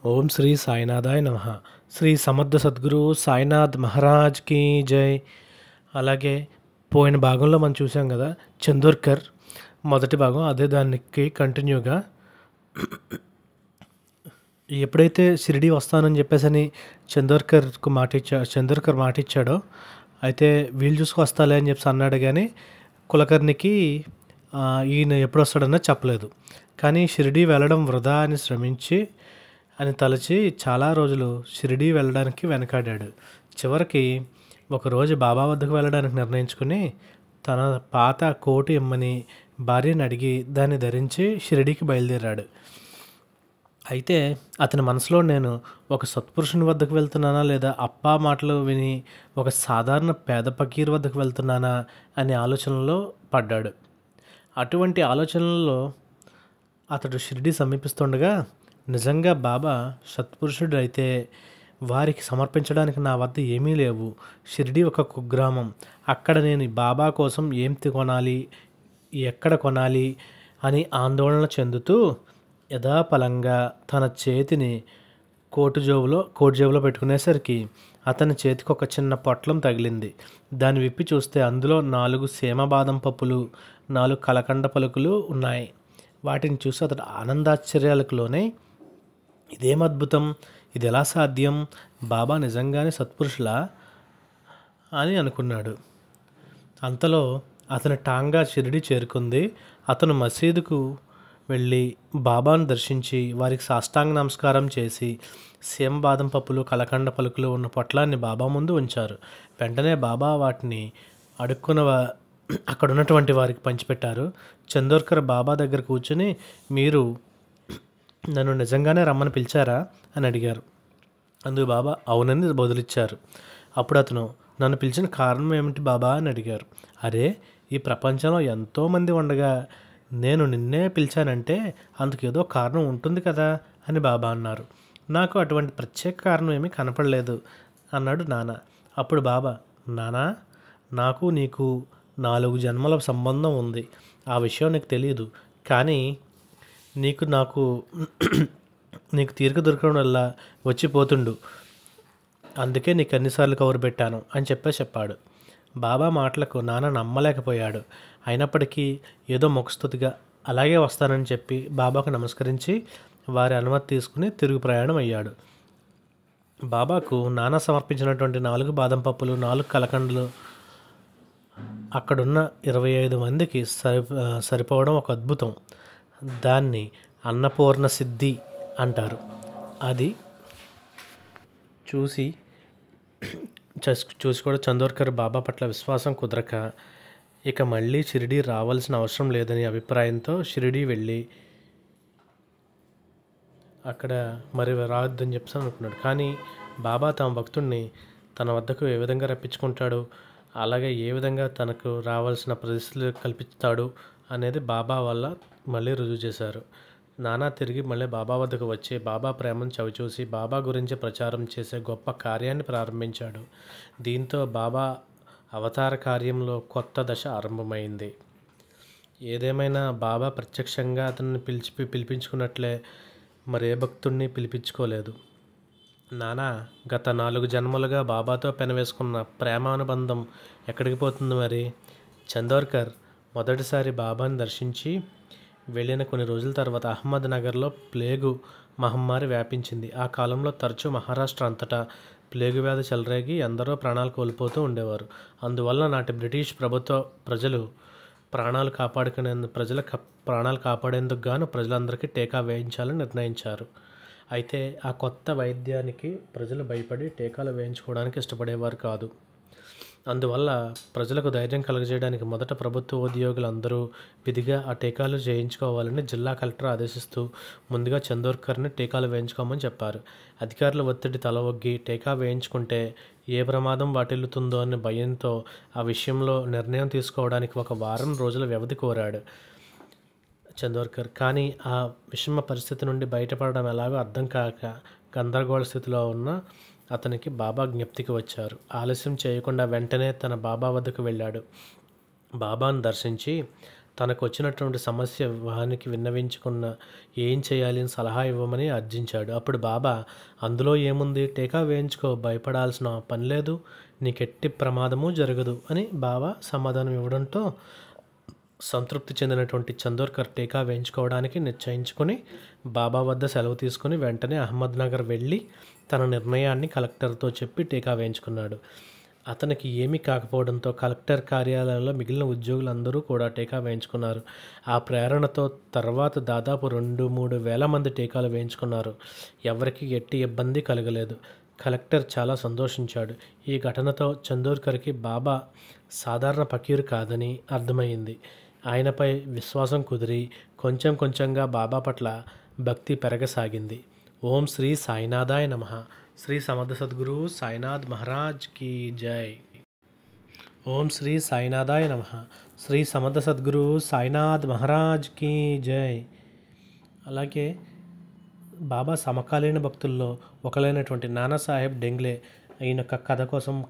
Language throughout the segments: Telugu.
ఓం శ్రీ సాయినాథాయ నమః. శ్రీ సమర్థ సద్గురు సాయినాథ్ మహారాజ్కి జై. అలాగే పోయిన భాగంలో మనం చూసాం కదా, చందోర్కర్ మొదటి భాగం, అదే దానికి కంటిన్యూగా ఎప్పుడైతే షిరిడి వస్తానని చెప్పేసని చందోర్కర్ మాట ఇచ్చాడో, అయితే వీలు చూసుకు వస్తాలే అని చెప్పి అన్నాడు. కానీ కులకర్ణికి ఈయన ఎప్పుడు వస్తాడన్నా చెప్పలేదు. కానీ షిరిడి వెళ్ళడం వృధా అని శ్రమించి అని తలచి చాలా రోజులు షిరిడి వెళ్ళడానికి వెనకాడాడు. చివరికి ఒకరోజు బాబా వద్దకు వెళ్ళడానికి నిర్ణయించుకుని తన పాత కోటు ఇమ్మని భార్యని అడిగి దాన్ని ధరించి షిరిడీకి బయలుదేరాడు. అయితే అతని మనసులో నేను ఒక సత్పురుషుని వద్దకు వెళ్తున్నానా, లేదా అప్పా మాటలు విని ఒక సాధారణ పేద ఫకీర్ వద్దకు వెళ్తున్నానా అనే ఆలోచనలో పడ్డాడు. అటువంటి ఆలోచనల్లో అతడు షిరిడి సమీపిస్తుండగా, నిజంగా బాబా సత్పురుషుడు అయితే వారికి సమర్పించడానికి నా వద్ద ఏమీ లేవు. షిరిడి ఒక కుగ్రామం. అక్కడ నేను బాబా కోసం ఏం కొనాలి, ఎక్కడ కొనాలి అని ఆందోళన చెందుతూ యథాపలంగా తన చేతిని కోటు జేబులో పెట్టుకునేసరికి అతని చేతికి ఒక చిన్న పొట్లం తగిలింది. దాన్ని విప్పి చూస్తే అందులో 4 సీమ బాదం పప్పులు, 4 కలకండ పలుకులు ఉన్నాయి. వాటిని చూసి అతడు ఆనందాశ్చర్యాలకు లోనై, ఇదేం అద్భుతం, ఇది ఎలా సాధ్యం, బాబా నిజంగానే సత్పురుషులా అని అనుకున్నాడు. అంతలో అతని టాంగా షిరిడి చేరుకుంది. అతను మసీదుకు వెళ్ళి బాబాను దర్శించి వారికి సాష్టాంగ నమస్కారం చేసి సీమ బాదం పప్పులు, కలకండ పలుకులు ఉన్న పొట్లాన్ని బాబా ముందు ఉంచారు. వెంటనే బాబా వాటిని అక్కడ ఉన్నటువంటి వారికి పంచిపెట్టారు. చందోర్కర్ బాబా దగ్గర కూర్చుని, మీరు నన్ను నిజంగానే రమ్మని పిలిచారా అని అడిగారు. అందుకు బాబా అవునని బదులిచ్చారు. అప్పుడు అతను, నన్ను పిలిచిన కారణం ఏమిటి బాబా అని అడిగారు. అరే, ఈ ప్రపంచంలో ఎంతోమంది ఉండగా నేను నిన్నే పిలిచానంటే అందుకు ఏదో కారణం ఉంటుంది కదా అని బాబా అన్నారు. నాకు అటువంటి ప్రత్యేక కారణం ఏమీ కనపడలేదు అన్నాడు నాన్న. అప్పుడు బాబా, నానా, నాకు నీకు 4 జన్మల సంబంధం ఉంది. ఆ విషయం నీకు తెలియదు. కానీ నాకు తీరిక దొరకడం వల్ల వచ్చిపోతుండు, అందుకే నీకు అన్నిసార్లు కబురు పెట్టాను అని చెప్పాడు. బాబా మాటలకు నాన్న నమ్మలేకపోయాడు. అయినప్పటికీ ఏదో ముఖస్తుతిగా అలాగే వస్తానని చెప్పి బాబాకు నమస్కరించి వారి అనుమతి తీసుకుని తిరుగు ప్రయాణం అయ్యాడు. బాబాకు నాన్న సమర్పించినటువంటి 4 బాదం పప్పులు, 4 కలకండలు అక్కడున్న 25 మందికి సరిపోవడం ఒక అద్భుతం. దాన్ని అన్నపూర్ణ సిద్ధి అంటారు. అది చూసి కూడా చందోర్కర్ బాబా పట్ల విశ్వాసం కుదరక ఇక మళ్ళీ షిరిడి రావాల్సిన అవసరం లేదని అభిప్రాయంతో షిరిడి వెళ్ళి అక్కడ మరి రావద్దని చెప్పి అనుకున్నాడు. కానీ బాబా తమ భక్తుడిని తన వద్దకు ఏ విధంగా రప్పించుకుంటాడు, అలాగే ఏ విధంగా తనకు రావాల్సిన పరిస్థితులు కల్పిస్తాడు అనేది బాబా వల్ల మళ్ళీ రుజువు చేశారు. నానా తిరిగి మళ్ళీ బాబా వద్దకు వచ్చి బాబా ప్రేమను చవిచూసి బాబా గురించి ప్రచారం చేసే గొప్ప కార్యాన్ని ప్రారంభించాడు. దీంతో బాబా అవతార కార్యంలో కొత్త దశ ఆరంభమైంది. ఏదేమైనా బాబా ప్రత్యక్షంగా అతన్ని పిలిపించుకున్నట్లే మరే భక్తుడిని పిలిపించుకోలేదు. నానా, గత 4 జన్మలుగా బాబాతో పెనవేసుకున్న ప్రేమానుబంధం ఎక్కడికి పోతుంది మరి? చందోర్కర్ మొదటిసారి బాబాను దర్శించి వెళ్ళిన కొన్ని రోజుల తర్వాత అహ్మద్ నగర్లో ప్లేగు మహమ్మారి వ్యాపించింది. ఆ కాలంలో తరచూ మహారాష్ట్ర అంతటా ప్లేగు వ్యాధి చెలరేగి ఎందరో ప్రాణాలు కోల్పోతూ ఉండేవారు. అందువల్ల నాటి బ్రిటిష్ ప్రభుత్వ ప్రజల ప్రాణాలు కాపాడేందుకు గాను ప్రజలందరికీ టీకా వేయించాలని నిర్ణయించారు. అయితే ఆ కొత్త వైద్యానికి ప్రజలు భయపడి టీకాలు వేయించుకోవడానికి ఇష్టపడేవారు కాదు. అందువల్ల ప్రజలకు ధైర్యం కలుగజేయడానికి మొదట ప్రభుత్వ ఉద్యోగులు అందరూ విధిగా ఆ టీకాలు చేయించుకోవాలని జిల్లా కలెక్టర్ ఆదేశిస్తూ ముందుగా చందోర్కర్ని టీకాలు వేయించుకోమని చెప్పారు. అధికారుల ఒత్తిడి తలవొగ్గి టీకా వేయించుకుంటే ఏ ప్రమాదం వాటిల్లుతుందో అనే భయంతో ఆ విషయంలో నిర్ణయం తీసుకోవడానికి 1 వారం రోజుల వ్యవధి కోరాడు చందోర్కర్. కానీ ఆ విషమ పరిస్థితి నుండి బయటపడడం ఎలాగో అర్థం కాక గందరగోళ స్థితిలో ఉన్న అతనికి బాబా జ్ఞప్తికి వచ్చారు. ఆలస్యం చేయకుండా వెంటనే తన బాబా వద్దకు వెళ్ళాడు. బాబాను దర్శించి తనకు వచ్చినటువంటి సమస్య వానికి విన్నవించుకున్న ఏం చేయాలి అని సలహా ఇవ్వమని అర్జించాడు. అప్పుడు బాబా, అందులో ఏముంది, టీకా వేయించుకో, భయపడాల్సిన పని లేదు, నీకెట్టి ప్రమాదము జరగదు అని బాబా సమాధానం ఇవ్వడంతో సంతృప్తి చెందినటువంటి చందోర్కర్ టీకా వేయించుకోవడానికి నిశ్చయించుకొని బాబా వద్ద సెలవు తీసుకుని వెంటనే అహ్మద్నగర్ వెళ్ళి తన నిర్ణయాన్ని కలెక్టర్తో చెప్పి టీకా వేయించుకున్నాడు. అతనికి ఏమీ కాకపోవడంతో కలెక్టర్ కార్యాలయంలో మిగిలిన ఉద్యోగులందరూ కూడా టీకా వేయించుకున్నారు. ఆ ప్రేరణతో తర్వాత దాదాపు 2-3 వేల మంది టీకాలు వేయించుకున్నారు. ఎవరికి ఎట్టి ఇబ్బంది కలగలేదు. కలెక్టర్ చాలా సంతోషించాడు. ఈ ఘటనతో చందోర్కర్కి బాబా సాధారణ ఫకీరు కాదని అర్థమైంది. ఆయనపై విశ్వాసం కుదిరి కొంచెం కొంచెంగా బాబా పట్ల భక్తి పెరగసాగింది. ఓం శ్రీ సాయినాథాయ నమః. శ్రీ సమర్థ సద్గురు సాయినాథ్ మహారాజ్ కీ జై. ఓం శ్రీ సాయినాథాయ నమః. శ్రీ సమర్థ సద్గురు సాయినాథ్ మహారాజ్ కీ జై. అలాగే బాబా సమకాలీన భక్తుల్లో ఒకరైనటువంటి నానాసాహెబ్ డెంగ్లే ఈయన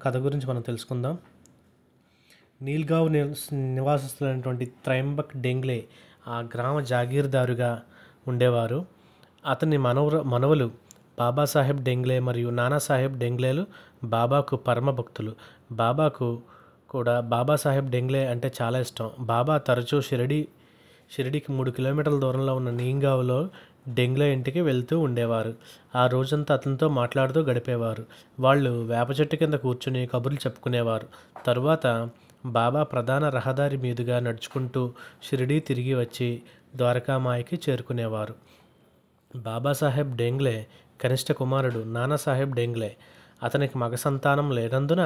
కథ గురించి మనం తెలుసుకుందాం. నీల్గావ్ నివాసిస్తున్నటువంటి త్రయంబక్ డెంగ్లే ఆ గ్రామ జాగీర్దారుగా ఉండేవారు. అతని మనవలు బాబాసాహెబ్ డెంగ్లే మరియు నానాసాహెబ్ డెంగ్లేలు బాబాకు పరమ భక్తులు. బాబాకు కూడా బాబాసాహెబ్ డెంగ్లే అంటే చాలా ఇష్టం. బాబా తరచూ షిరిడీకి 3 కిలోమీటర్ల దూరంలో ఉన్న నీల్గావ్లో డెంగ్లే ఇంటికి వెళ్తూ ఉండేవారు. ఆ రోజంతా అతనితో మాట్లాడుతూ గడిపేవారు. వాళ్ళు వేప చెట్టు కింద కూర్చుని కబుర్లు చెప్పుకునేవారు. తరువాత బాబా ప్రధాన రహదారి మీదుగా నడుచుకుంటూ షిరిడీ తిరిగి వచ్చి ద్వారకామాయికి చేరుకునేవారు. బాబాసాహెబ్ డెంగ్లే కనిష్ట కుమారుడు నానాసాహెబ్ డెంగ్లే. అతనికి మగ సంతానం లేనందున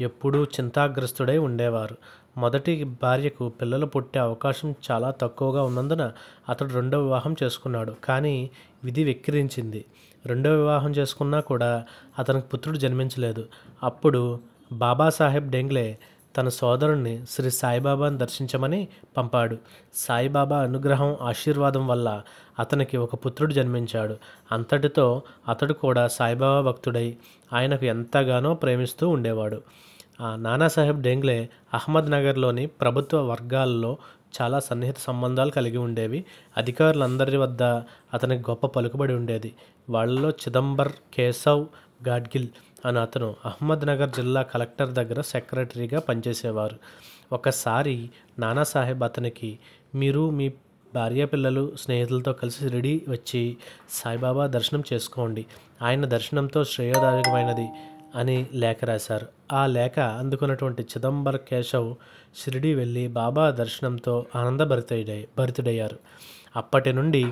ఎప్పుడూ చింతాగ్రస్తుడై ఉండేవారు. మొదటి భార్యకు పిల్లలు పుట్టే అవకాశం చాలా తక్కువగా ఉన్నందున అతడు 2వ వివాహం చేసుకున్నాడు. కానీ విధి వెక్కిరించింది. 2వ వివాహం చేసుకున్నా కూడా అతనికి పుత్రుడు జన్మించలేదు. అప్పుడు బాబాసాహెబ్ డెంగ్లే తన సోదరుణ్ణి శ్రీ సాయిబాబాను దర్శించమని పంపాడు. సాయిబాబా అనుగ్రహం ఆశీర్వాదం వల్ల అతనికి ఒక పుత్రుడు జన్మించాడు. అంతటితో అతడు కూడా సాయిబాబా భక్తుడై ఆయనకు ఎంతగానో ప్రేమిస్తూ ఉండేవాడు. నానాసాహెబ్ డెంగ్లే అహ్మద్నగర్లోని ప్రభుత్వ వర్గాల్లో చాలా సన్నిహిత సంబంధాలు కలిగి ఉండేవి. అధికారులందరి వద్ద అతనికి గొప్ప పలుకుబడి ఉండేది. వాళ్ళలో చిదంబర్ కేశవ్ గాడ్గిల్ అని అతను అహ్మద్నగర్ జిల్లా కలెక్టర్ దగ్గర సెక్రటరీగా పనిచేసేవారు. ఒకసారి నానాసాహెబ్ అతనికి, మీరు మీ భార్య పిల్లలు స్నేహితులతో కలిసి షిరిడీ వచ్చి సాయిబాబా దర్శనం చేసుకోండి, ఆయన దర్శనంతో శ్రేయోదాయకమైనది అని లేఖ రాశారు. ఆ లేఖ అందుకున్నటువంటి చిదంబర్ కేశవ్ షిరిడీ వెళ్ళి బాబా దర్శనంతో భరితుడయ్యారు. అప్పటి నుండి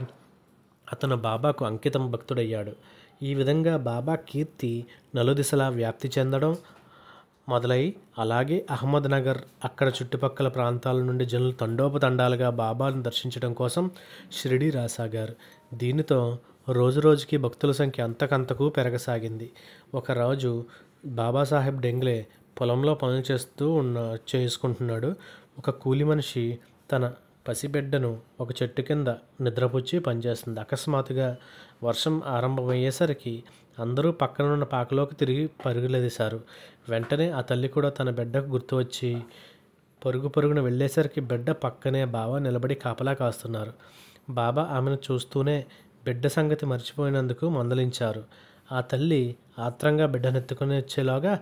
అతను బాబాకు అంకితం భక్తుడయ్యాడు. ఈ విధంగా బాబా కీర్తి నలుదిశలా వ్యాప్తి చెందడం మొదలై అలాగే అహ్మద్నగర్ అక్కడ చుట్టుపక్కల ప్రాంతాల నుండి జనులు తండోపతండాలుగా బాబాను దర్శించడం కోసం షిరిడీ రాసాగారు. దీనితో రోజురోజుకి భక్తుల సంఖ్య అంతకంతకు పెరగసాగింది. ఒకరోజు బాబాసాహెబ్ డెంగ్లే పొలంలో పనులు చేసుకుంటున్నాడు. ఒక కూలి మనిషి తన పసిబిడ్డను ఒక చెట్టు కింద నిద్రపుచ్చి పనిచేస్తుంది. అకస్మాత్తుగా వర్షం ఆరంభమయ్యేసరికి అందరూ పక్కనున్న పాకలోకి తిరిగి పరుగులేశారు. వెంటనే ఆ తల్లి కూడా తన బిడ్డకు గుర్తు వచ్చి పరుగున వెళ్ళేసరికి బిడ్డ పక్కనే బాబా నిలబడి కాపలా కాస్తున్నారు. బాబా ఆమెను చూస్తూనే బిడ్డ సంగతి మర్చిపోయినందుకు మందలించారు. ఆ తల్లి ఆత్రంగా బిడ్డనెత్తుకుని వచ్చేలాగా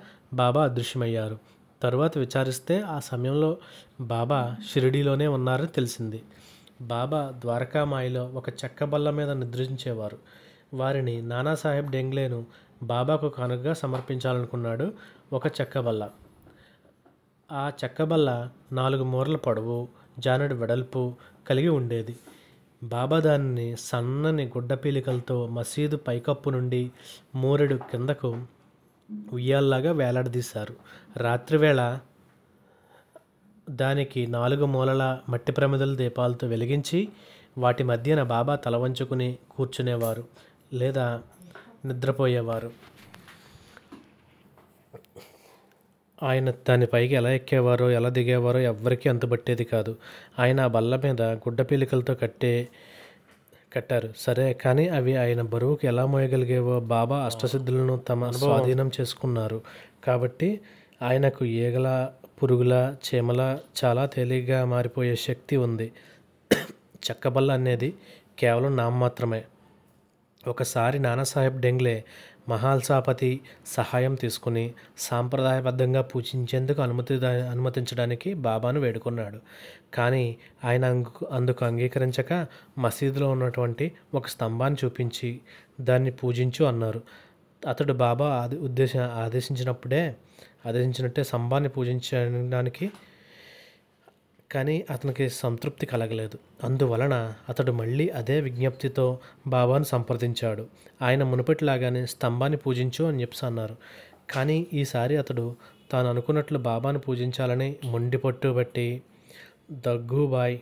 బాబా అదృశ్యమయ్యారు. తరువాత విచారిస్తే ఆ సమయంలో బాబా షిరిడీలోనే ఉన్నారని తెలిసింది. బాబా ద్వారకామాయిలో ఒక చెక్క బల్ల మీద నిద్రించేవారు. వారిని నానాసాహెబ్ డెంగ్లేను బాబాకు కానుకగా సమర్పించాలనుకున్నాడు. ఒక చెక్క బల్ల. ఆ చెక్క బల్ల 4 మూరల పొడవు, జానెడు వెడల్పు కలిగి ఉండేది. బాబా దానిని సన్నని గుడ్డపీలికలతో మసీదు పైకప్పు నుండి మూరెడు కిందకు ఉయ్యాల్లాగా వేలాడదీశారు. రాత్రివేళ దానికి 4 మూలల మట్టి ప్రమిదల దీపాలతో వెలిగించి వాటి మధ్యన బాబా తల వంచుకుని కూర్చునేవారు లేదా నిద్రపోయేవారు. ఆయన దానిపైకి ఎలా ఎక్కేవారో ఎలా దిగేవారో ఎవ్వరికీ అంతుబట్టేది కాదు. ఆయన ఆ బల్ల మీద గుడ్డపీలికలతో కట్టారు సరే, కానీ అవి ఆయన బరువుకు ఎలా మోయగలిగేవో బాబా అష్టసిద్ధులను తమ స్వాధీనం చేసుకున్నారు. కాబట్టి ఆయనకు ఈగల పురుగుల, చీమల చాలా తేలిగ్గా మారిపోయే శక్తి ఉంది. చెక్కబల్ల అనేది కేవలం నామమాత్రమే. ఒకసారి నానాసాహెబ్ డెంగ్లే మహాల్సాపతి సహాయం తీసుకుని సాంప్రదాయబద్ధంగా పూజించేందుకు అనుమతించడానికి బాబాను వేడుకున్నాడు. కానీ ఆయన అందుకు అంగీకరించక మసీదులో ఉన్నటువంటి ఒక స్తంభాన్ని చూపించి దాన్ని పూజించు అన్నారు. అతడు బాబా ఆదేశించినట్టే స్తంభాన్ని పూజించడానికి, కానీ అతనికి సంతృప్తి కలగలేదు. అందువలన అతడు మళ్ళీ అదే విజ్ఞప్తితో బాబాను సంప్రదించాడు. ఆయన మునుపటిలాగానే స్తంభాన్ని పూజించు అని చెప్పి అన్నారు. కానీ ఈసారి అతడు తాను అనుకున్నట్లు బాబాను పూజించాలని మొండి పట్టుబట్టి దగ్గుబాయ్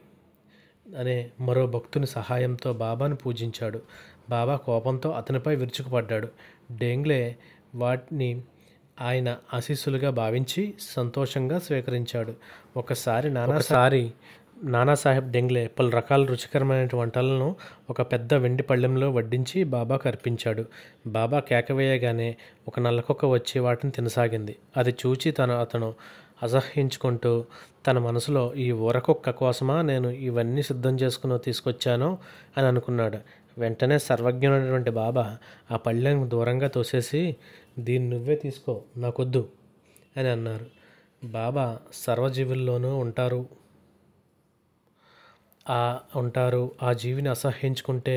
అనే మరో భక్తుని సహాయంతో బాబాను పూజించాడు. బాబా కోపంతో అతనిపై విరుచుకుపడ్డాడు. డెంగ్లే వాటిని ఆయన ఆశీస్సులుగా భావించి సంతోషంగా స్వీకరించాడు. ఒకసారి నానాసాహెబ్ డెంగ్లే పలు రకాల రుచికరమైన వంటలను ఒక పెద్ద వెండి పళ్ళెంలో వడ్డించి బాబాకు అర్పించాడు. బాబా కేకవేయగానే ఒక నల్లకుక్క వచ్చి వాటిని తినసాగింది. అది చూచి అతను అసహ్యించుకుంటూ తన మనసులో, ఈ ఊరకుక్క కోసమా నేను ఇవన్నీ సిద్ధం చేసుకుని తీసుకొచ్చానో అని అనుకున్నాడు. వెంటనే సర్వజ్ఞుడైనటువంటి బాబా ఆ పళ్ళెం దూరంగా తోసేసి, దీన్ని నువ్వే తీసుకో, నాకొద్దు అని అన్నారు. బాబా సర్వజీవుల్లోనూ ఉంటారు. ఆ జీవిని అసహ్యించుకుంటే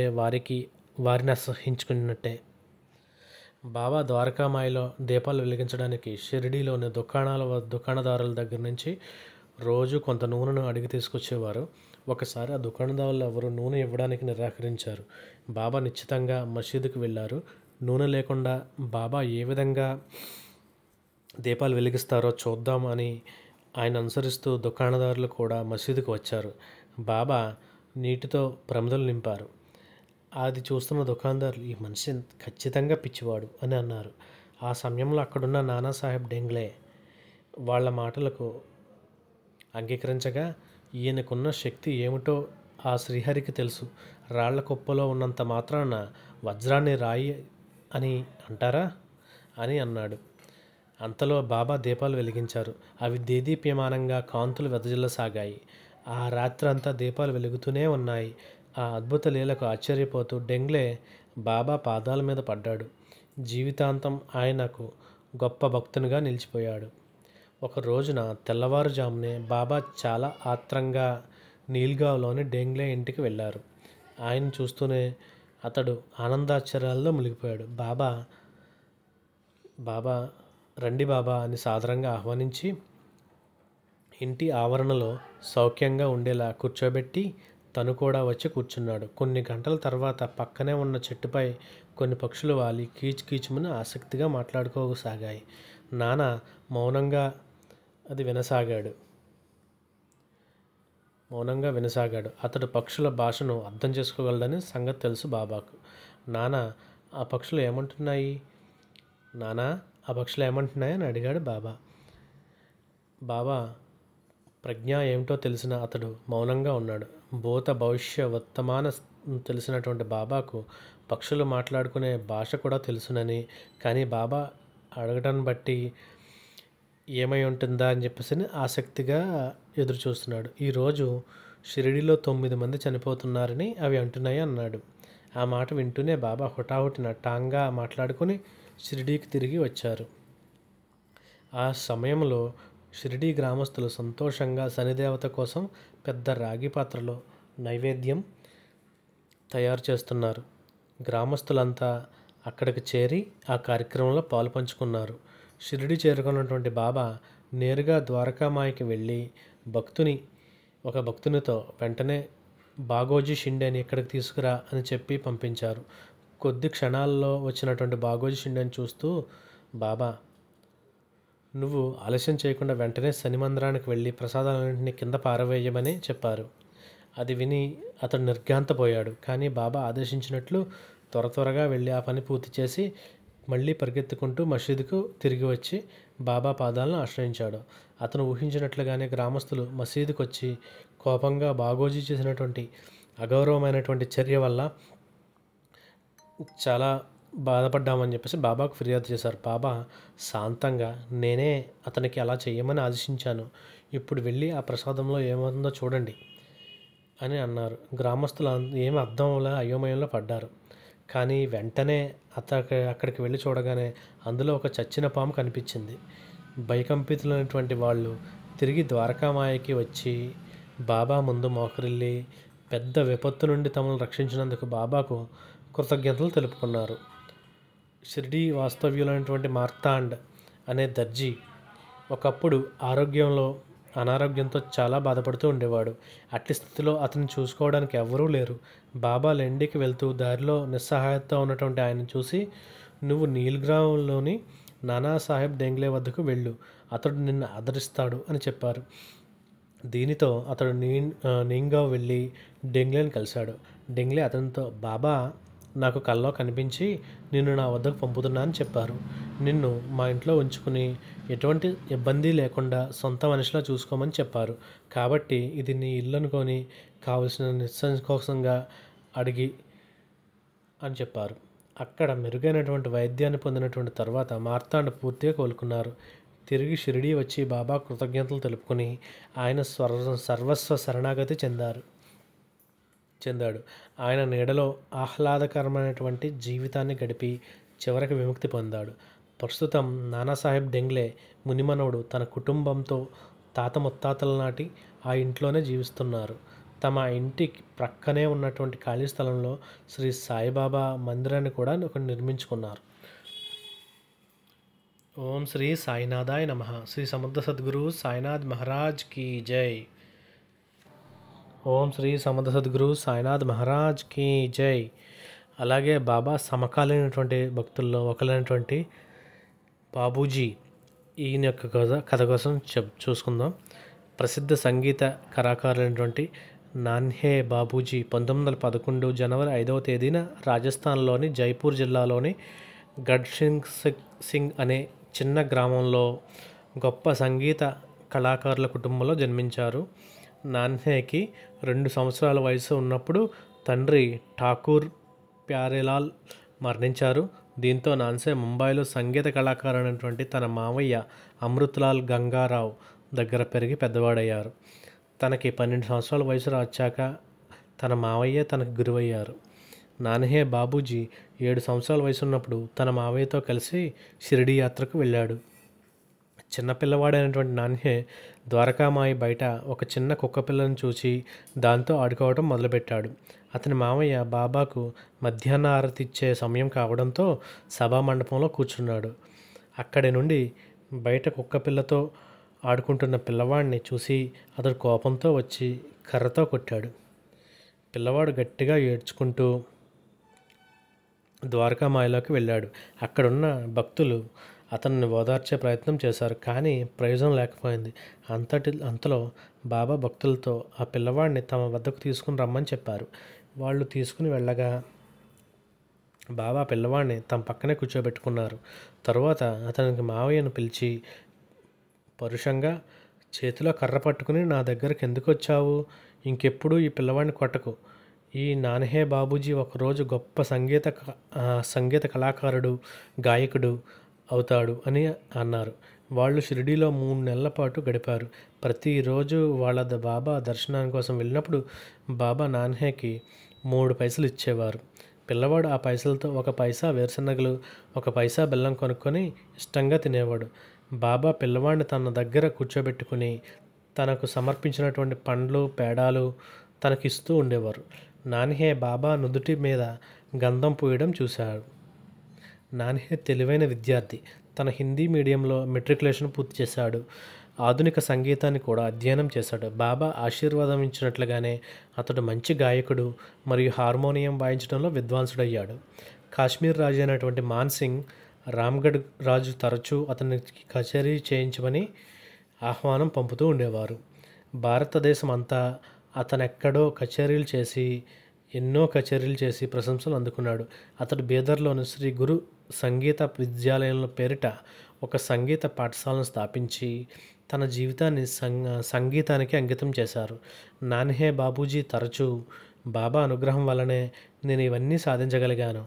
వారిని అసహ్యించుకున్నట్టే. బాబా ద్వారకామాయిలో దీపాలు వెలిగించడానికి షిరిడీలోని దుకాణదారుల దగ్గర నుంచి రోజు కొంత నూనెను అడిగి తీసుకొచ్చేవారు. ఒకసారి ఆ దుకాణదారులు ఎవరు నూనె ఇవ్వడానికి నిరాకరించారు. బాబా నిశ్చితంగా మసీదుకు వెళ్ళారు. నూనె లేకుండా బాబా ఏ విధంగా దీపాలు వెలిగిస్తారో చూద్దాం అని ఆయన అనుసరిస్తూ దుకాణదారులు కూడా మసీదుకు వచ్చారు. బాబా నీటితో ప్రమిదలు నింపారు. అది చూస్తున్న దుకాణదారులు, ఈ మనిషి ఖచ్చితంగా పిచ్చివాడు అని అన్నారు. ఆ సమయంలో అక్కడున్న నానాసాహెబ్ డెంగ్లే వాళ్ళ మాటలకు అంగీకరించగా, ఈయనకున్న శక్తి ఏమిటో ఆ శ్రీహరికి తెలుసు. రాళ్ల కుప్పలో ఉన్నంత మాత్రాన వజ్రాన్ని రాయి అని అంటారా అని అన్నాడు. అంతలో బాబా దీపాలు వెలిగించారు. అవి దేదీప్యమానంగా కాంతులు వెదజల్లసాగాయి. ఆ రాత్రంతా దీపాలు వెలుగుతూనే ఉన్నాయి. ఆ అద్భుత లీలకు ఆశ్చర్యపోతూ డెంగ్లే బాబా పాదాల మీద పడ్డాడు. జీవితాంతం ఆయనకు గొప్ప భక్తునిగా నిలిచిపోయాడు. ఒక రోజున తెల్లవారుజామునే బాబా చాలా ఆత్రంగా నీల్గావ్లోని డెంగ్లే ఇంటికి వెళ్ళారు. ఆయన చూస్తూనే అతడు ఆనందాశ్చర్యాల్లో మునిగిపోయాడు. బాబా రండి బాబా అని సాదరంగా ఆహ్వానించి ఇంటి ఆవరణలో సౌఖ్యంగా ఉండేలా కూర్చోబెట్టి తను కూడా వచ్చి కూర్చున్నాడు. కొన్ని గంటల తర్వాత పక్కనే ఉన్న చెట్టుపై కొన్ని పక్షులు వాలి కీచుమని ఆసక్తిగా మాట్లాడుకోసాగాయి. నాన్న మౌనంగా వినసాగాడు. అతడు పక్షుల భాషను అర్థం చేసుకోగలడని సంగతి తెలుసు బాబాకు. నానా ఆ పక్షులు ఏమంటున్నాయి అని అడిగాడు బాబా. బాబా ప్రజ్ఞ ఏమిటో తెలిసిన అతడు మౌనంగా ఉన్నాడు. భూత భవిష్య వర్తమాన తెలిసినటువంటి బాబాకు పక్షులు మాట్లాడుకునే భాష కూడా తెలుసునని, కానీ బాబా అడగటాన్ని బట్టి ఏమై ఉంటుందా అని చెప్పేసి ఆసక్తిగా ఎదురు చూస్తున్నాడు. ఈరోజు షిరిడీలో 9 మంది చనిపోతున్నారని అవి అంటున్నాయి అన్నాడు. ఆ మాట వింటూనే బాబా హుటాహుటిన టాంగా మాట్లాడుకుని షిరిడీకి తిరిగి వచ్చారు. ఆ సమయంలో షిరిడీ గ్రామస్తులు సంతోషంగా శనిదేవత కోసం పెద్ద రాగి పాత్రలో నైవేద్యం తయారు చేస్తున్నారు. గ్రామస్తులంతా అక్కడికి చేరి ఆ కార్యక్రమంలో పాలుపంచుకున్నారు. షిరిడీ చేరుకున్నటువంటి బాబా నేరుగా ద్వారకామాయికి వెళ్ళి ఒక భక్తునితో వెంటనే బాగోజీ షిండేని ఇక్కడికి తీసుకురా అని చెప్పి పంపించారు. కొద్ది క్షణాల్లో వచ్చినటువంటి బాగోజీ షిండేని చూస్తూ, బాబా నువ్వు ఆలస్యం చేయకుండా వెంటనే శని మందిరానికి వెళ్ళి ప్రసాదాలన్నింటినీ కింద పారవేయమని చెప్పారు. అది విని అతడు నిర్ఘాంతపోయాడు. కానీ బాబా ఆదేశించినట్లు త్వరగా వెళ్ళి ఆ పని పూర్తి చేసి మళ్ళీ పరిగెత్తుకుంటూ మసీదుకు తిరిగి వచ్చి బాబా పాదాలను ఆశ్రయించాడు. అతను ఊహించినట్లుగానే గ్రామస్తులు మసీదుకు వచ్చి కోపంగా బాగోజీ చేసినటువంటి అగౌరవమైనటువంటి చర్య వల్ల చాలా బాధపడ్డామని చెప్పేసి బాబాకు ఫిర్యాదు చేశారు. బాబా శాంతంగా నేనే అతనికి అలా చేయమని ఆదేశించాను. ఇప్పుడు వెళ్ళి ఆ ప్రసాదంలో ఏమవుతుందో చూడండి అని అన్నారు. గ్రామస్తులు ఏమి అర్థం అయోమయంలో పడ్డారు. కానీ వెంటనే అక్కడికి వెళ్ళి చూడగానే అందులో ఒక చచ్చిన పాము కనిపించింది. భయకంపితులైనటువంటి వాళ్ళు తిరిగి ద్వారకామాయకి వచ్చి బాబా ముందు మోకరిల్లి పెద్ద విపత్తు నుండి తమను రక్షించినందుకు బాబాకు కృతజ్ఞతలు తెలుపుకున్నారు. షిరిడీ వాస్తవ్యులైనటువంటి మార్తాండ్ అనే దర్జీ ఒకప్పుడు అనారోగ్యంతో చాలా బాధపడుతూ ఉండేవాడు. అట్టి స్థితిలో అతన్ని చూసుకోవడానికి ఎవ్వరూ లేరు. బాబా లెండికి వెళ్తూ దారిలో నిస్సహాయతతో ఉన్నటువంటి ఆయన చూసి, నువ్వు నీల్గ్రామ్లోని నానాసాహెబ్ డెంగ్లే వద్దకు వెళ్ళు, అతడు నిన్ను ఆదరిస్తాడు అని చెప్పారు. దీనితో అతడు నీంగావ్ వెళ్ళి డెంగ్లేని కలిశాడు. డెంగ్లే అతనితో, బాబా నాకు కల్లో కనిపించి నిన్ను నా వద్దకు పంపుతున్నా అని చెప్పారు. నిన్ను మా ఇంట్లో ఉంచుకుని ఎటువంటి ఇబ్బంది లేకుండా సొంత మనిషిలా చూసుకోమని చెప్పారు. కాబట్టి ఇది నీ ఇల్లు అనుకొని కావలసిన నిస్సంకోచంగా అడిగి అని చెప్పారు. అక్కడ మెరుగైనటువంటి వైద్యాన్ని పొందినటువంటి తర్వాత మార్తాండ్ పూర్తిగా కోలుకున్నారు. తిరిగి షిరిడీ వచ్చి బాబా కృతజ్ఞతలు తెలుపుకొని ఆయన సర్వస్వ శరణాగతి చెందాడు. ఆయన నీడలో ఆహ్లాదకరమైనటువంటి జీవితాన్ని గడిపి చివరికి విముక్తి పొందాడు. ప్రస్తుతం నానాసాహెబ్ డెంగ్లే మునిమనవుడు తన కుటుంబంతో తాత ముత్తాతల నాటి ఆ ఇంట్లోనే జీవిస్తున్నారు. తమ ఇంటి ప్రక్కనే ఉన్నటువంటి ఖాళీ స్థలంలో శ్రీ సాయిబాబా మందిరాన్ని కూడా ఒకటి నిర్మించుకున్నారు. ఓం శ్రీ సాయినాథాయ నమః. శ్రీ సమర్థ సద్గురు సాయినాథ్ మహారాజ్ కీ జై. ఓం శ్రీ సమర్థ సద్గురు సాయినాథ్ మహారాజ్ కీ జై. అలాగే బాబా సమకాలీనటువంటి భక్తుల్లో ఒకరైనటువంటి బాబూజీ, ఈయన యొక్క కథ కోసం చూసుకుందాం. ప్రసిద్ధ సంగీత కళాకారులైనటువంటి నాన్హే బాబూజీ 1911 జనవరి 5వ తేదీన రాజస్థాన్లోని జైపూర్ జిల్లాలోని సింగ్ అనే చిన్న గ్రామంలో గొప్ప సంగీత కళాకారుల కుటుంబంలో జన్మించారు. నాన్హేకి 2 సంవత్సరాల వయసు ఉన్నప్పుడు తండ్రి ఠాకూర్ ప్యారేలాల్ మరణించారు. దీంతో నాన్సే ముంబైలో సంగీత కళాకారుడైనటువంటి తన మావయ్య అమృత్లాల్ గంగారావు దగ్గర పెరిగి పెద్దవాడయ్యారు. తనకి 12 సంవత్సరాల వయసు వచ్చాక తన మావయ్య తనకు గురువయ్యారు. నాన్హే బాబూజీ 7 సంవత్సరాల వయసు ఉన్నప్పుడు తన మావయ్యతో కలిసి షిరిడీ యాత్రకు వెళ్ళాడు. చిన్నపిల్లవాడైనటువంటి నాన్హే ద్వారకామాయి బయట ఒక చిన్న కుక్కపిల్లను చూసి దాంతో ఆడుకోవడం మొదలుపెట్టాడు. అతని మామయ్య బాబాకు మధ్యాహ్న ఆరతి ఇచ్చే సమయం కావడంతో సభా మండపంలో కూర్చున్నాడు. అక్కడి నుండి బయట కుక్కపిల్లతో ఆడుకుంటున్న పిల్లవాడిని చూసి అతడు కోపంతో వచ్చి కర్రతో కొట్టాడు. పిల్లవాడు గట్టిగా ఏడ్చుకుంటూ ద్వారకామాయిలోకి వెళ్ళాడు. అక్కడున్న భక్తులు అతన్ని ఓదార్చే ప్రయత్నం చేశారు, కానీ ప్రయోజనం లేకపోయింది. అంతలో బాబా భక్తులతో ఆ పిల్లవాడిని తమ వద్దకు తీసుకుని రమ్మని చెప్పారు. వాళ్ళు తీసుకుని వెళ్ళగా బాబా పిల్లవాడిని తమ పక్కనే కూర్చోబెట్టుకున్నారు. తరువాత అతనికి మావయ్యను పిలిచి పరుషంగా, చేతిలో కర్ర పట్టుకుని నా దగ్గరికి ఎందుకు వచ్చావు? ఇంకెప్పుడు ఈ పిల్లవాడిని కొట్టకు. ఈ నాన్హే బాబూజీ ఒకరోజు గొప్ప సంగీత కళాకారుడు, గాయకుడు అవుతాడు అని అన్నారు. వాళ్ళు షిరిడీలో 3 నెలల పాటు గడిపారు. ప్రతిరోజు వాళ్ళ బాబా దర్శనాని కోసం వెళ్ళినప్పుడు బాబా నాన్హేకి 3 పైసలు ఇచ్చేవారు. పిల్లవాడు ఆ పైసలతో 1 పైసా వేరుశనగలు, 1 పైసా బెల్లం కొనుక్కొని ఇష్టంగా తినేవాడు. బాబా పిల్లవాడిని తన దగ్గర కూర్చోబెట్టుకుని తనకు సమర్పించినటువంటి పండ్లు, పేడాలు తనకిస్తూ ఉండేవారు. నాన్హే బాబా నుదుటి మీద గంధం పూయడం చూశాడు. నాన్హే తెలివైన విద్యార్థి. తన హిందీ మీడియంలో మెట్రికులేషన్ పూర్తి చేశాడు. ఆధునిక సంగీతాన్ని కూడా అధ్యయనం చేశాడు. బాబా ఆశీర్వాదం ఇచ్చినట్లుగానే అతడు మంచి గాయకుడు మరియు హార్మోనియం వాయించడంలో విద్వాంసుడయ్యాడు. కాశ్మీర్ రాజు అయినటువంటి మాన్సింగ్ రామ్గఢ్ రాజు తరచూ అతనికి కచేరీ చేయించమని ఆహ్వానం పంపుతూ ఉండేవారు. భారతదేశం అంతా అతనెక్కడో ఎన్నో కచేరీలు చేసి ప్రశంసలు అందుకున్నాడు. అతడు బీదర్లోని శ్రీ గురు సంగీత విద్యాలయంలో పేరిట ఒక సంగీత పాఠశాలను స్థాపించి తన జీవితాన్ని సంగీతానికి అంకితం చేశారు. నాన్హే బాబూజీ తరచూ బాబా అనుగ్రహం వల్లనే నేను ఇవన్నీ సాధించగలిగాను.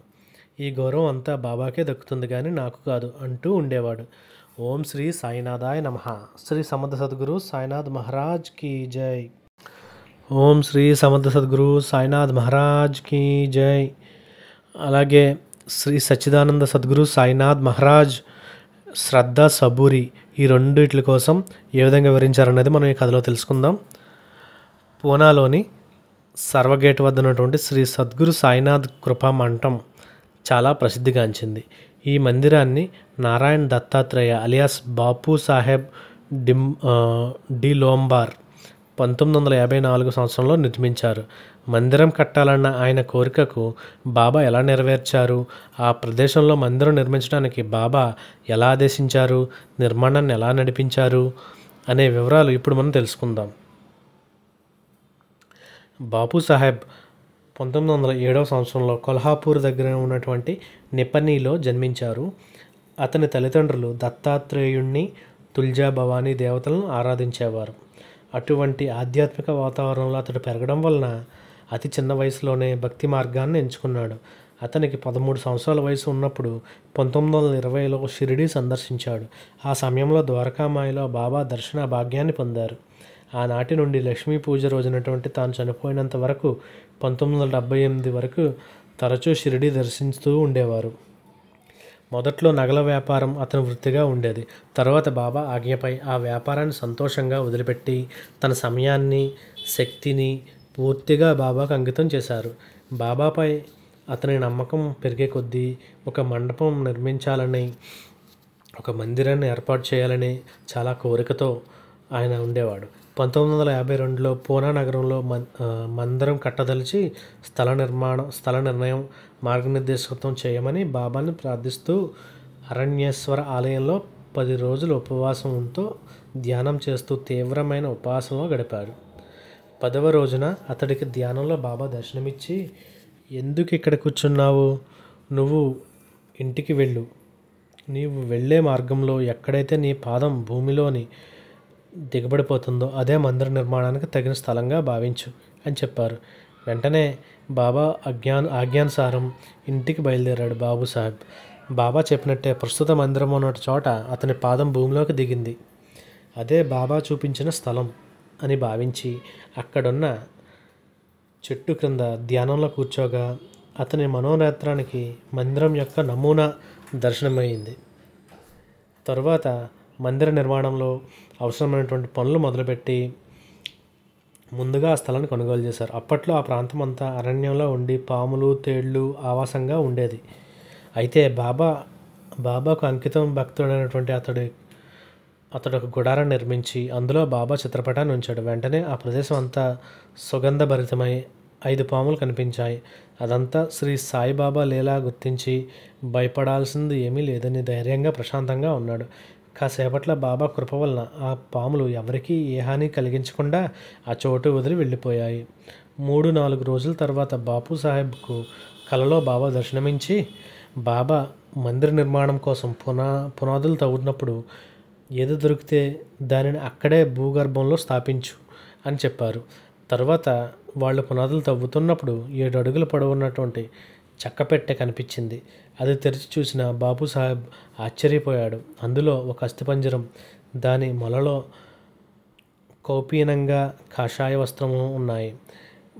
ఈ గౌరవం అంతా బాబాకే దక్కుతుంది కానీ నాకు కాదు అంటూ ఉండేవాడు. ఓం శ్రీ సాయినాథాయ నమః. శ్రీ సమర్థ సద్గురు సాయినాథ్ మహారాజ్ కీ జై. ఓం శ్రీ సమర్థ సద్గురు సాయినాథ్ మహారాజ్ కీ జై. అలాగే శ్రీ సచ్చిదానంద సద్గురు సాయినాథ్ మహారాజ్ శ్రద్ధ సబూరి ఈ రెండిట్ల కోసం ఏ విధంగా వివరించారనేది మనం ఈ కథలో తెలుసుకుందాం. పూనాలోని సర్వగేట్ వద్ద ఉన్నటువంటి శ్రీ సద్గురు సాయినాథ్ కృపా మంటపం చాలా ప్రసిద్ధిగాంచింది. ఈ మందిరాన్ని నారాయణ్ దత్తాత్రేయ అలియాస్ బాపు సాహెబ్ డి లోంబార్ 1954 సంవత్సరంలో నిర్మించారు. మందిరం కట్టాలన్న ఆయన కోరికకు బాబా ఎలా నెరవేర్చారు, ఆ ప్రదేశంలో మందిరం నిర్మించడానికి బాబా ఎలా ఆదేశించారు, నిర్మాణాన్ని ఎలా నడిపించారు అనే వివరాలు ఇప్పుడు మనం తెలుసుకుందాం. బాపు సాహెబ్ 1907 సంవత్సరంలో కొల్హాపూర్ దగ్గర ఉన్నటువంటి నిపనీలో జన్మించారు. అతని తల్లిదండ్రులు దత్తాత్రేయుణ్ణి, తుల్జా భవానీ దేవతలను ఆరాధించేవారు. అటువంటి ఆధ్యాత్మిక వాతావరణంలో అతడు పెరగడం వలన అతి చిన్న వయసులోనే భక్తి మార్గాన్ని ఎంచుకున్నాడు. అతనికి 13 సంవత్సరాల వయసు ఉన్నప్పుడు 1920లో షిరిడీ సందర్శించాడు. ఆ సమయంలో ద్వారకామాయిలో బాబా దర్శన భాగ్యాన్ని పొందారు. ఆనాటి నుండి లక్ష్మీ పూజ రోజునటువంటి తాను చనిపోయినంత వరకు 1978 వరకు తరచూ షిరిడీ దర్శిస్తూ ఉండేవారు. మొదట్లో నగల వ్యాపారం అతని వృత్తిగా ఉండేది. తర్వాత బాబా ఆజ్ఞపై ఆ వ్యాపారాన్ని సంతోషంగా వదిలిపెట్టి తన సమయాన్ని, శక్తిని పూర్తిగా బాబాకు అంకితం చేశారు. బాబాపై అతని నమ్మకం పెరిగే కొద్దీ ఒక మండపం నిర్మించాలని, ఒక మందిరాన్ని ఏర్పాటు చేయాలని చాలా కోరికతో ఆయన ఉండేవాడు. 1952లో పూనా నగరంలో మందిరం కట్టదలిచి స్థల నిర్ణయం, మార్గనిర్దేశకత్వం చేయమని బాబాని ప్రార్థిస్తూ అరణ్యేశ్వర ఆలయంలో 10 రోజులు ఉపవాసంతో ధ్యానం చేస్తూ తీవ్రమైన ఉపవాసంలో గడిపాడు. 10వ రోజున అతడికి ధ్యానంలో బాబా దర్శనమిచ్చి, ఎందుకు ఇక్కడ కూర్చున్నావు, నువ్వు ఇంటికి వెళ్ళు, నీవు వెళ్ళే మార్గంలో ఎక్కడైతే నీ పాదం భూమిలోని దిగబడిపోతుందో అదే మందిర నిర్మాణానికి తగిన స్థలంగా భావించు అని చెప్పారు. వెంటనే బాబా ఆజ్ఞానుసారం ఇంటికి బయలుదేరాడు బాబు సాహెబ్. బాబా చెప్పినట్టే ప్రస్తుత మందిరం ఉన్న చోట అతని పాదం భూమిలోకి దిగింది. అదే బాబా చూపించిన స్థలం అని భావించి అక్కడున్న చెట్టు క్రింద ధ్యానంలో కూర్చోగా అతని మనోనేత్రానికి మందిరం యొక్క నమూనా దర్శనమైంది. తరువాత మందిర నిర్మాణంలో అవసరమైనటువంటి పనులు మొదలుపెట్టి ముందుగా ఆ స్థలాన్ని కొనుగోలు చేశారు. అప్పట్లో ఆ ప్రాంతం అంతా అరణ్యంలో ఉండి పాములు, తేళ్లు ఆవాసంగా ఉండేది. అయితే బాబాకు అంకితం భక్తుడైనటువంటి అతడు ఒక గుడారాన్ని నిర్మించి అందులో బాబా చిత్రపటాన్ని ఉంచాడు. వెంటనే ఆ ప్రదేశం అంతా సుగంధభరితమై 5 పాములు కనిపించాయి. అదంతా శ్రీ సాయిబాబా లీలా గుర్తించి భయపడాల్సింది ఏమీ లేదని ధైర్యంగా ప్రశాంతంగా ఉన్నాడు. కాసేపట్ల బాబా కృప వలన ఆ పాములు ఎవరికీ ఏ హాని కలిగించకుండా ఆ చోటు వదిలి వెళ్ళిపోయాయి. 3-4 రోజుల తర్వాత బాపు సాహెబ్కు కలలో బాబా దర్శనమించి, బాబా మందిర నిర్మాణం కోసం పునాదులు తవ్వుతున్నప్పుడు ఏది దొరికితే దానిని అక్కడే భూగర్భంలో స్థాపించు అని చెప్పారు. తర్వాత వాళ్ళు పునాదులు తవ్వుతున్నప్పుడు 7 అడుగుల పొడవున్నటువంటి చెక్కపెట్టె కనిపించింది. అది తెరిచి చూసిన బాపు సాహెబ్ ఆశ్చర్యపోయాడు. అందులో ఒక అస్థిపంజరం, దాని మొలలో కౌపీనంగా కాషాయ వస్త్రము ఉన్నాయి.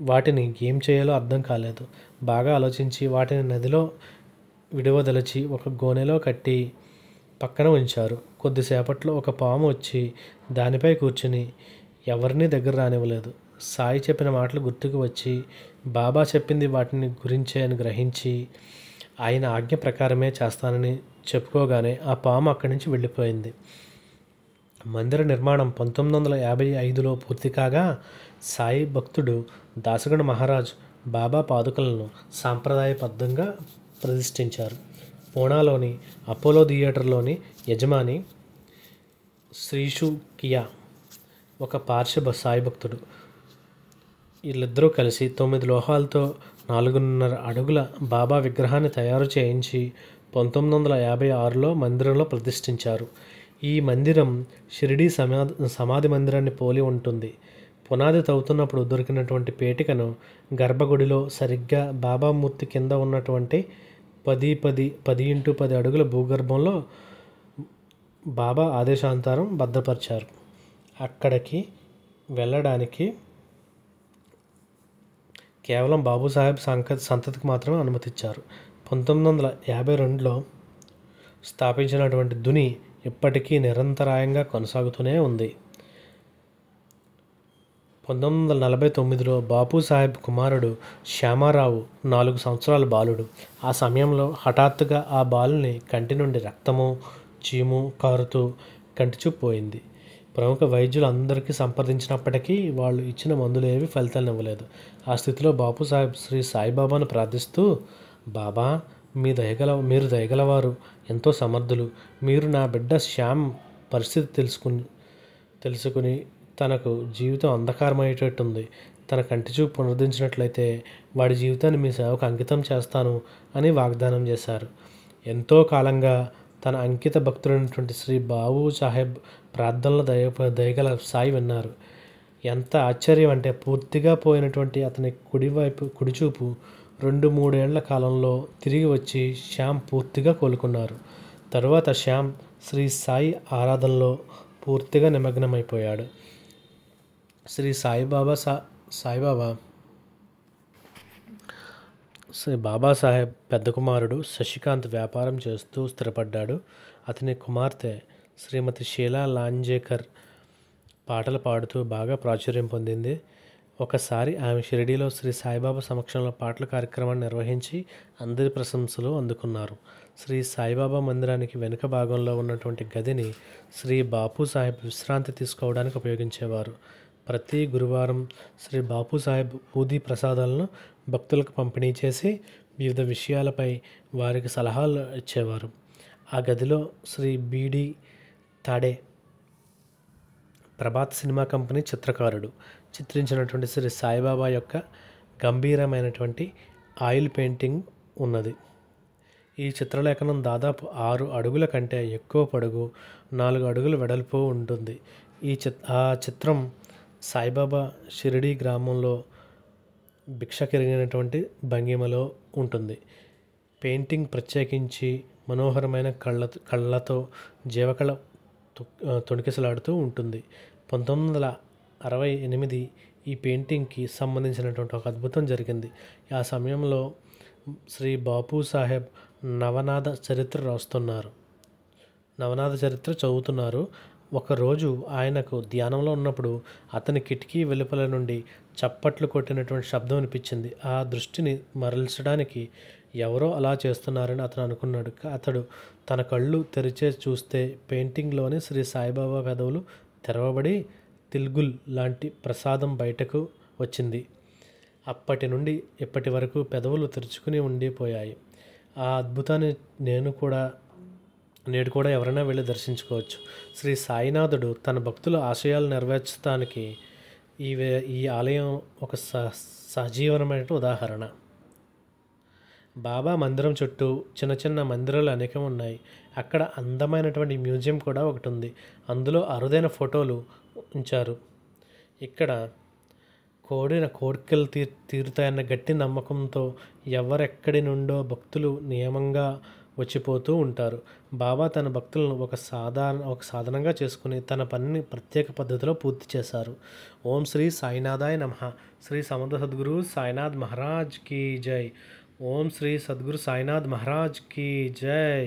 వాటిని ఏం చేయాలో అర్థం కాలేదు. బాగా ఆలోచించి వాటిని నదిలో విడువదలచి ఒక గోనెలో కట్టి పక్కన ఉంచారు. కొద్దిసేపట్లో ఒక పాము వచ్చి దానిపై కూర్చుని ఎవరినీ దగ్గర రానివ్వలేదు. సాయి చెప్పిన మాటలు గుర్తుకు వచ్చి బాబా చెప్పింది వాటిని గురించే అని గ్రహించి ఆయన ఆజ్ఞ ప్రకారమే చేస్తానని చెప్పుకోగానే ఆ పాము అక్కడి నుంచి వెళ్ళిపోయింది. మందిర నిర్మాణం 1955లో పూర్తి కాగా సాయి భక్తుడు దాసగణ మహారాజ్ బాబా పాదుకలను సాంప్రదాయబద్ధంగా ప్రతిష్ఠించారు. పూనాలోని అపోలో థియేటర్లోని యజమాని శ్రీషు కియా ఒక పార్శ్వ సాయి భక్తుడు. వీళ్ళిద్దరూ కలిసి 9 లోహాలతో 4.5 అడుగుల బాబా విగ్రహాన్ని తయారు చేయించి 1956లో మందిరంలో ప్రతిష్ఠించారు. ఈ మందిరం షిరిడీ సమాధి మందిరాన్ని పోలి ఉంటుంది. పునాది తవ్వుతున్నప్పుడు దొరికినటువంటి పేటికను గర్భగుడిలో సరిగ్గా బాబా మూర్తి కింద ఉన్నటువంటి 10x10 అడుగుల భూగర్భంలో బాబా ఆదేశానుసారం భద్రపరిచారు. అక్కడికి వెళ్ళడానికి కేవలం బాబూసాహెబ్ సంతతికి మాత్రమే అనుమతిచ్చారు. 1952లో స్థాపించినటువంటి ధుని ఇప్పటికీ నిరంతరాయంగా కొనసాగుతూనే ఉంది. 1949లో బాపూసాహెబ్ కుమారుడు శ్యామారావు 4 సంవత్సరాల బాలుడు. ఆ సమయంలో హఠాత్తుగా ఆ బాలుని కంటి నుండి రక్తము, చీము కారుతూ కంటిచూపు పోయింది. ప్రముఖ వైద్యులు అందరికీ సంప్రదించినప్పటికీ వాళ్ళు ఇచ్చిన మందులేవి ఫలితాన్నివ్వలేదు. ఆ స్థితిలో బాపూసాహెబ్ శ్రీ సాయిబాబాను ప్రార్థిస్తూ, బాబా మీరు దయగలవారు, ఎంతో సమర్థులు. మీరు నా బిడ్డ శ్యామ్ పరిస్థితి తెలుసుకుని తనకు జీవితం అంధకారమయ్యేటట్టుంది. తన కంటిచూపు పునరుద్ధరించినట్లయితే వాడి జీవితాన్ని మీ సేవకు అంకితం చేస్తాను అని వాగ్దానం చేశారు. ఎంతో కాలంగా తన అంకిత భక్తుడైనటువంటి శ్రీ బాబూ సాహెబ్ ప్రార్థనల దయగల సాయి విన్నారు. ఎంత ఆశ్చర్యం అంటే పూర్తిగా పోయినటువంటి అతని కుడిచూపు 2-3 ఏళ్ల కాలంలో తిరిగి వచ్చి శ్యామ్ పూర్తిగా కోలుకున్నారు. తరువాత శ్యామ్ శ్రీ సాయి ఆరాధనలో పూర్తిగా నిమగ్నమైపోయాడు. శ్రీ బాబాసాహెబ్ పెద్ద కుమారుడు శశికాంత్ వ్యాపారం చేస్తూ స్థిరపడ్డాడు. అతని కుమార్తె శ్రీమతి షీలా లాంజేకర్ పాటలు పాడుతూ బాగా ప్రాచుర్యం పొందింది. ఒకసారి ఆమె షిరిడీలో శ్రీ సాయిబాబా సమక్షంలో పాటల కార్యక్రమాన్ని నిర్వహించి అందరి ప్రశంసలు అందుకున్నారు. శ్రీ సాయిబాబా మందిరానికి వెనుక భాగంలో ఉన్నటువంటి గదిని శ్రీ బాపూసాహెబ్ విశ్రాంతి తీసుకోవడానికి ఉపయోగించేవారు. ప్రతి గురువారం శ్రీ బాపూసాహెబ్ బూదీ ప్రసాదాలను భక్తులకు పంపిణీ చేసి వివిధ విషయాలపై వారికి సలహాలు ఇచ్చేవారు. ఆ గదిలో శ్రీ బీడి తాడే ప్రభాత్ సినిమా కంపెనీ చిత్రకారుడు చిత్రించినటువంటి శ్రీ సాయిబాబా యొక్క గంభీరమైనటువంటి ఆయిల్ పెయింటింగ్ ఉన్నది. ఈ చిత్రలేఖనం దాదాపు 6 అడుగుల కంటే ఎక్కువ పొడవు, 4 అడుగుల వెడల్పు ఉంటుంది. ఆ చిత్రం సాయిబాబా షిరిడీ గ్రామంలో భిక్షకెరిగినటువంటి భంగిమలో ఉంటుంది. పెయింటింగ్ ప్రత్యేకించి మనోహరమైన కళ్ళతో జీవకళ తొణికిసలాడుతూ ఉంటుంది. 1968 ఈ పెయింటింగ్కి సంబంధించినటువంటి ఒక అద్భుతం జరిగింది. ఆ సమయంలో శ్రీ బాపూసాహెబ్ నవనాథ చరిత్ర చదువుతున్నారు. ఒకరోజు ఆయనకు ధ్యానంలో ఉన్నప్పుడు అతని కిటికీ వెలుపల నుండి చప్పట్లు కొట్టినటువంటి శబ్దం అనిపించింది. ఆ దృష్టిని మరల్చడానికి ఎవరో అలా చేస్తున్నారని అతను అనుకున్నాడు. అతడు తన కళ్ళు తెరిచే చూస్తే పెయింటింగ్లోని శ్రీ సాయిబాబా పెదవులు తెరవబడి తిల్గుల్ లాంటి ప్రసాదం బయటకు వచ్చింది. అప్పటి నుండి ఇప్పటి వరకు పెదవులు తెరుచుకుని ఉండిపోయాయి. ఆ అద్భుతాన్ని నేడు కూడా ఎవరైనా వెళ్ళి దర్శించుకోవచ్చు. శ్రీ సాయినాథుడు తన భక్తుల ఆశయాలు నెరవేర్చడానికి ఈ ఆలయం ఒక సజీవనమైన ఉదాహరణ. బాబా మందిరం చుట్టూ చిన్న చిన్న మందిరాలు అనేకం ఉన్నాయి. అక్కడ అందమైనటువంటి మ్యూజియం కూడా ఒకటి ఉంది. అందులో అరుదైన ఫోటోలు ఉంచారు. ఇక్కడ కోరికలు తీరుతాయన్న గట్టి నమ్మకంతో ఎవరెక్కడి నుండో భక్తులు నియమంగా వచ్చిపోతూ ఉంటారు. బాబా తన భక్తులను ఒక సాధనంగా చేసుకుని తన పనిని ప్రత్యేక పద్ధతిలో పూర్తి చేశారు. ఓం శ్రీ సాయినాథాయ నమః. శ్రీ సమర్థ సద్గురు సాయినాథ్ మహారాజ్ కీ జై. ఓం శ్రీ సద్గురు సాయినాథ్ మహారాజ్ కీ జై.